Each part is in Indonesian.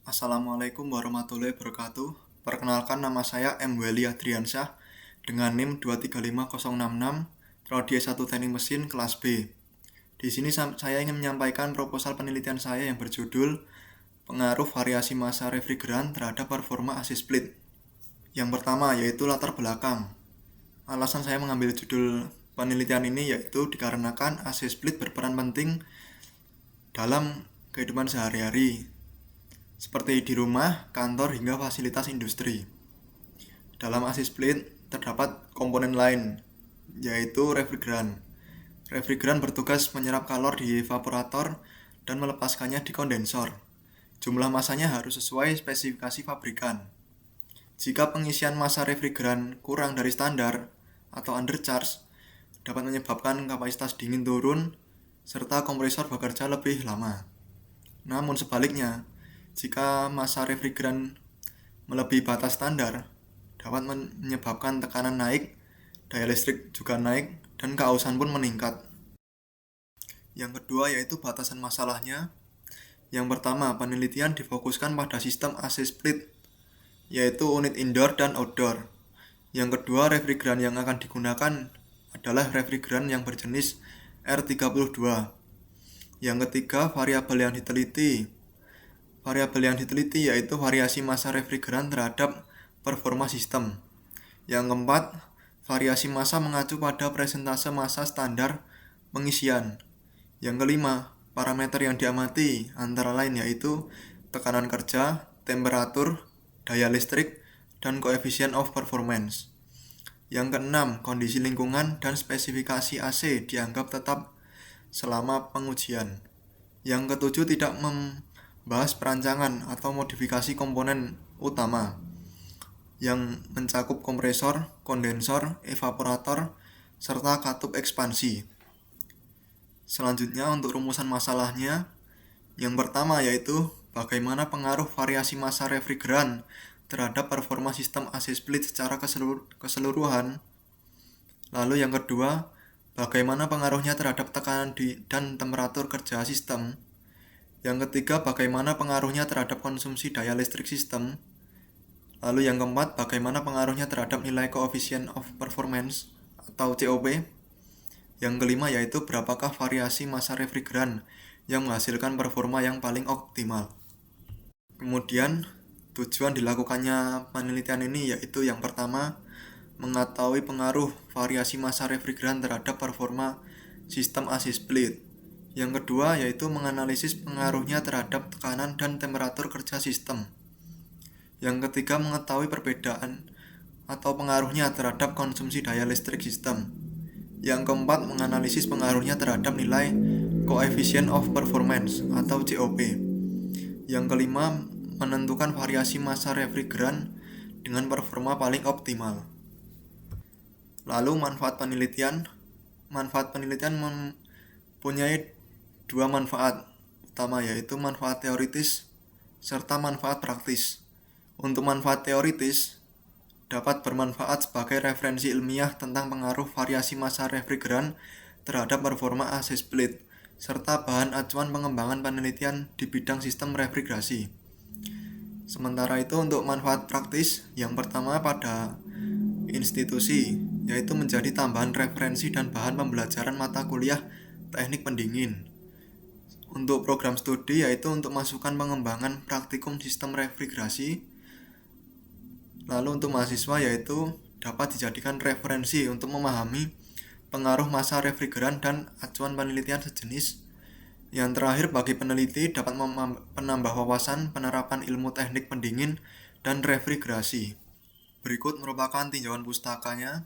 Assalamualaikum warahmatullahi wabarakatuh. Perkenalkan, nama saya M. Weli Adriansyah dengan NIM 2350066, Prodi S1 Teknik Mesin kelas B. Di sini saya ingin menyampaikan proposal penelitian saya yang berjudul Pengaruh Variasi Massa Refrigeran terhadap Performa AC Split. Yang pertama yaitu latar belakang. Alasan saya mengambil judul penelitian ini yaitu dikarenakan AC Split berperan penting dalam kehidupan sehari-hari, seperti di rumah, kantor, hingga fasilitas industri. Dalam AC split terdapat komponen lain, yaitu refrigeran. Refrigeran bertugas menyerap kalor di evaporator dan melepaskannya di kondensor. Jumlah masanya harus sesuai spesifikasi pabrikan. Jika pengisian massa refrigeran kurang dari standar atau undercharge, dapat menyebabkan kapasitas dingin turun serta kompresor bekerja lebih lama. Namun sebaliknya, jika massa refrigeran melebihi batas standar, dapat menyebabkan tekanan naik, daya listrik juga naik, dan keausan pun meningkat. Yang kedua yaitu batasan masalahnya. Yang pertama, penelitian difokuskan pada sistem AC split, yaitu unit indoor dan outdoor. Yang kedua, refrigeran yang akan digunakan adalah refrigeran yang berjenis R32. Yang ketiga, variabel yang diteliti. Variabel yang diteliti yaitu variasi massa refrigeran terhadap performa sistem. Yang keempat, variasi massa mengacu pada presentase massa standar pengisian. Yang kelima, parameter yang diamati antara lain yaitu tekanan kerja, temperatur, daya listrik, dan koefisien of performance. Yang keenam, kondisi lingkungan dan spesifikasi AC dianggap tetap selama pengujian. Yang ketujuh, tidak membahas perancangan atau modifikasi komponen utama yang mencakup kompresor, kondensor, evaporator, serta katup ekspansi. Selanjutnya untuk rumusan masalahnya, yang pertama yaitu bagaimana pengaruh variasi massa refrigeran terhadap performa sistem AC split secara keseluruhan. Lalu yang kedua, bagaimana pengaruhnya terhadap tekanan dan temperatur kerja sistem. Yang ketiga, bagaimana pengaruhnya terhadap konsumsi daya listrik sistem. Lalu yang keempat, bagaimana pengaruhnya terhadap nilai koefisien of performance atau COP. Yang kelima yaitu berapakah variasi massa refrigeran yang menghasilkan performa yang paling optimal. Kemudian, tujuan dilakukannya penelitian ini yaitu yang pertama, mengetahui pengaruh variasi massa refrigeran terhadap performa sistem AC split. Yang kedua yaitu menganalisis pengaruhnya terhadap tekanan dan temperatur kerja sistem. Yang ketiga, mengetahui perbedaan atau pengaruhnya terhadap konsumsi daya listrik sistem. Yang keempat, menganalisis pengaruhnya terhadap nilai coefficient of performance atau COP. Yang kelima, menentukan variasi massa refrigeran dengan performa paling optimal. Lalu manfaat penelitian. Manfaat penelitian mempunyai dua manfaat utama, yaitu manfaat teoritis serta manfaat praktis. Untuk manfaat teoritis, dapat bermanfaat sebagai referensi ilmiah tentang pengaruh variasi massa refrigeran terhadap performa AC split, serta bahan acuan pengembangan penelitian di bidang sistem refrigerasi. Sementara itu untuk manfaat praktis, yang pertama pada institusi, yaitu menjadi tambahan referensi dan bahan pembelajaran mata kuliah teknik pendingin. Untuk program studi yaitu untuk masukan pengembangan praktikum sistem refrigerasi. Lalu untuk mahasiswa yaitu dapat dijadikan referensi untuk memahami pengaruh massa refrigeran dan acuan penelitian sejenis. Yang terakhir bagi peneliti dapat menambah wawasan penerapan ilmu teknik pendingin dan refrigerasi. Berikut merupakan tinjauan pustakanya,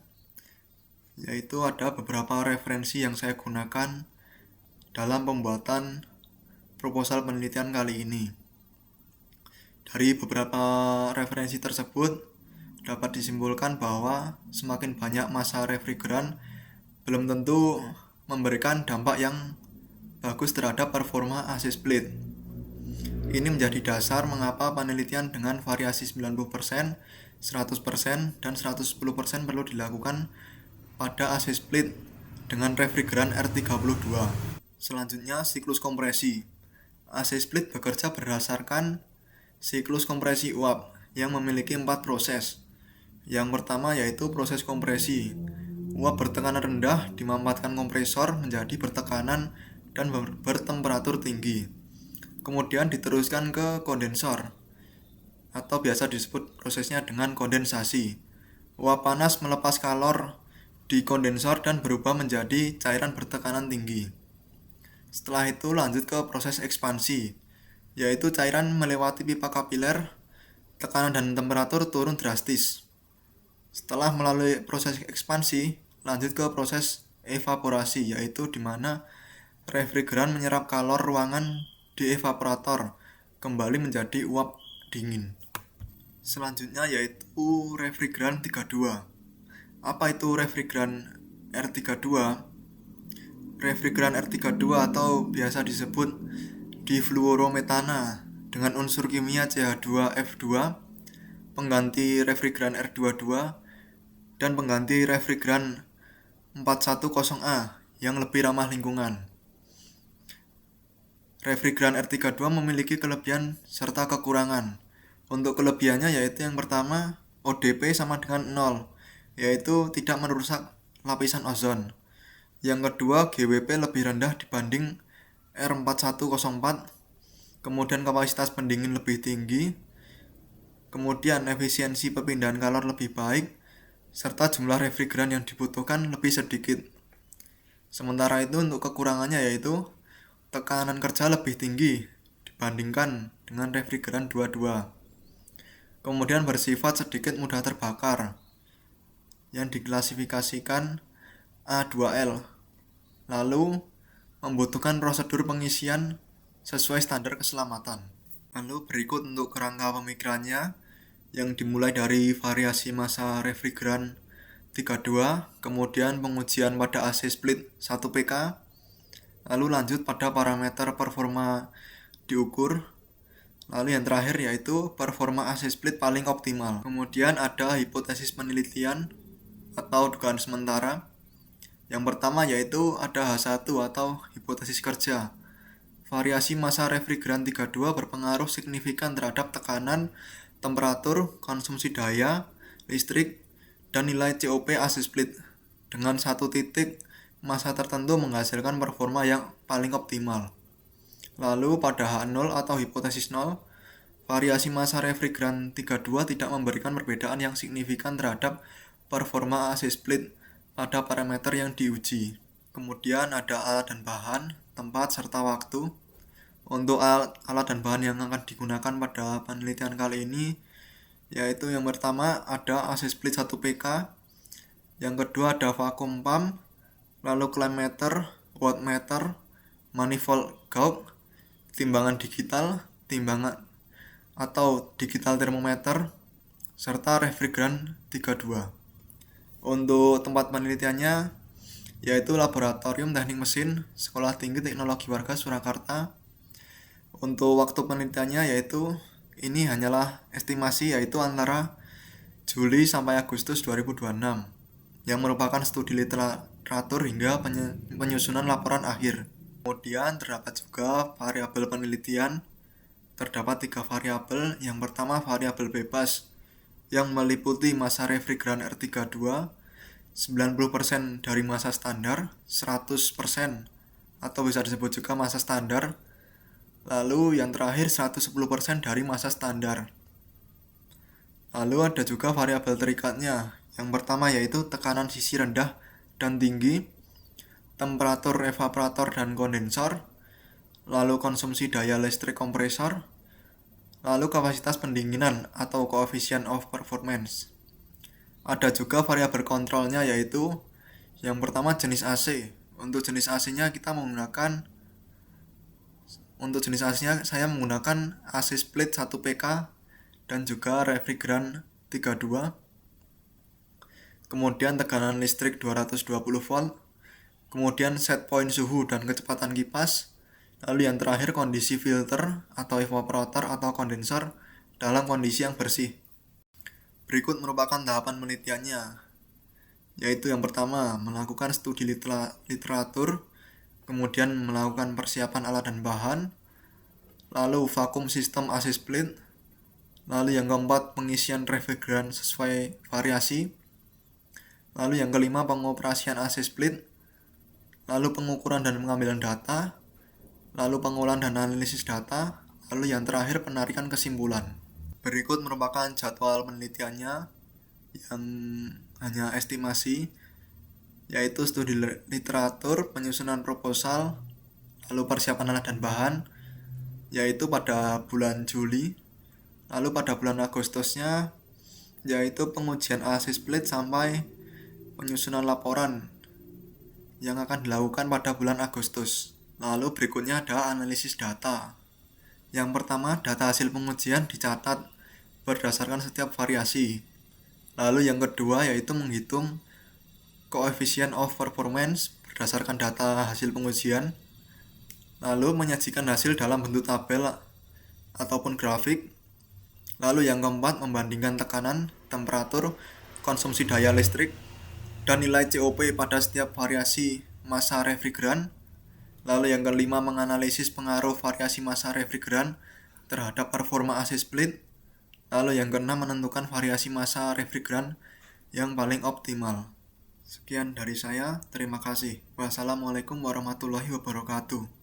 yaitu ada beberapa referensi yang saya gunakan dalam pembuatan proposal penelitian kali ini. Dari beberapa referensi tersebut dapat disimpulkan bahwa semakin banyak massa refrigeran belum tentu memberikan dampak yang bagus terhadap performa AC split. Ini menjadi dasar mengapa penelitian dengan variasi 90%, 100%, dan 110% perlu dilakukan pada AC split dengan refrigeran R32. Selanjutnya, siklus kompresi. AC split bekerja berdasarkan siklus kompresi uap yang memiliki 4 proses. Yang pertama yaitu proses kompresi. Uap bertekanan rendah dimanfaatkan kompresor menjadi bertekanan dan bertemperatur tinggi. Kemudian diteruskan ke kondensor, atau biasa disebut prosesnya dengan kondensasi. Uap panas melepas kalor di kondensor dan berubah menjadi cairan bertekanan tinggi. Setelah itu lanjut ke proses ekspansi, yaitu cairan melewati pipa kapiler, tekanan dan temperatur turun drastis. Setelah melalui proses ekspansi, lanjut ke proses evaporasi, yaitu di mana refrigeran menyerap kalor ruangan di evaporator kembali menjadi uap dingin. Selanjutnya yaitu refrigeran 32. Apa itu refrigeran R32? Refrigeran R32 atau biasa disebut difluorometana dengan unsur kimia CH2F2, pengganti refrigeran R22 dan pengganti refrigeran 410A yang lebih ramah lingkungan. Refrigeran R32 memiliki kelebihan serta kekurangan. Untuk kelebihannya yaitu yang pertama, ODP sama dengan 0, yaitu tidak merusak lapisan ozon. Yang kedua, GWP lebih rendah dibanding R4104, kemudian kapasitas pendingin lebih tinggi, kemudian efisiensi perpindahan kalor lebih baik, serta jumlah refrigeran yang dibutuhkan lebih sedikit. Sementara itu untuk kekurangannya yaitu tekanan kerja lebih tinggi dibandingkan dengan refrigeran 22. Kemudian bersifat sedikit mudah terbakar, yang diklasifikasikan A2L, lalu membutuhkan prosedur pengisian sesuai standar keselamatan. Lalu berikut untuk kerangka pemikirannya, yang dimulai dari variasi massa refrigeran 32, kemudian pengujian pada AC split 1 PK, lalu lanjut pada parameter performa diukur, lalu yang terakhir yaitu performa AC split paling optimal. Kemudian ada hipotesis penelitian atau dugaan sementara. Yang pertama yaitu ada H1 atau hipotesis kerja. Variasi massa refrigeran 32 berpengaruh signifikan terhadap tekanan, temperatur, konsumsi daya, listrik, dan nilai COP AC split. Dengan satu titik massa tertentu menghasilkan performa yang paling optimal. Lalu pada H0 atau hipotesis 0, variasi massa refrigeran 32 tidak memberikan perbedaan yang signifikan terhadap performa AC split pada parameter yang diuji. Kemudian ada alat dan bahan, tempat, serta waktu. Untuk alat dan bahan yang akan digunakan pada penelitian kali ini, yaitu yang pertama ada AC split 1 PK, yang kedua ada vacuum pump, lalu clamp meter, wattmeter, manifold gauge, timbangan digital, timbangan atau digital thermometer, serta refrigeran 32. Untuk tempat penelitiannya yaitu Laboratorium Teknik Mesin Sekolah Tinggi Teknologi Warga Surakarta. Untuk waktu penelitiannya yaitu ini hanyalah estimasi, yaitu antara Juli sampai Agustus 2026, yang merupakan studi literatur hingga penyusunan laporan akhir. Kemudian terdapat juga variabel penelitian. Terdapat 3 variabel. Yang pertama variabel bebas yang meliputi massa refrigeran R32, 90% dari massa standar, 100% atau bisa disebut juga massa standar. Lalu yang terakhir 110% dari massa standar. Lalu ada juga variabel terikatnya. Yang pertama yaitu tekanan sisi rendah dan tinggi, temperatur evaporator dan kondensor, lalu konsumsi daya listrik kompresor, lalu kapasitas pendinginan atau coefficient of performance. Ada juga variabel kontrolnya, yaitu yang pertama jenis AC. Untuk jenis AC-nya saya menggunakan AC split 1 PK dan juga refrigeran 32. Kemudian tekanan listrik 220 volt. Kemudian set point suhu dan kecepatan kipas. Lalu yang terakhir kondisi filter atau evaporator atau kondensor dalam kondisi yang bersih. Berikut merupakan tahapan penelitiannya, yaitu yang pertama melakukan studi literatur, kemudian melakukan persiapan alat dan bahan, lalu vakum sistem AC split, Lalu yang keempat, pengisian refrigeran sesuai variasi. Lalu yang kelima, pengoperasian AC split. Lalu pengukuran dan pengambilan data. Lalu pengolahan dan analisis data. Lalu yang terakhir, penarikan kesimpulan. Berikut merupakan jadwal penelitiannya yang hanya estimasi, yaitu studi literatur, penyusunan proposal, lalu persiapan alat dan bahan, yaitu pada bulan Juli. Lalu pada bulan Agustusnya, yaitu pengujian AC split sampai penyusunan laporan yang akan dilakukan pada bulan Agustus. Lalu berikutnya ada analisis data. Yang pertama, data hasil pengujian dicatat berdasarkan setiap variasi. Lalu yang kedua yaitu menghitung coefficient of performance berdasarkan data hasil pengujian. Lalu menyajikan hasil dalam bentuk tabel ataupun grafik. Lalu yang keempat, membandingkan tekanan, temperatur, konsumsi daya listrik, dan nilai COP pada setiap variasi massa refrigeran. Lalu yang kelima, menganalisis pengaruh variasi massa refrigeran terhadap performa AC split. Lalu yang keenam, menentukan variasi massa refrigeran yang paling optimal. Sekian dari saya, terima kasih. Wassalamualaikum warahmatullahi wabarakatuh.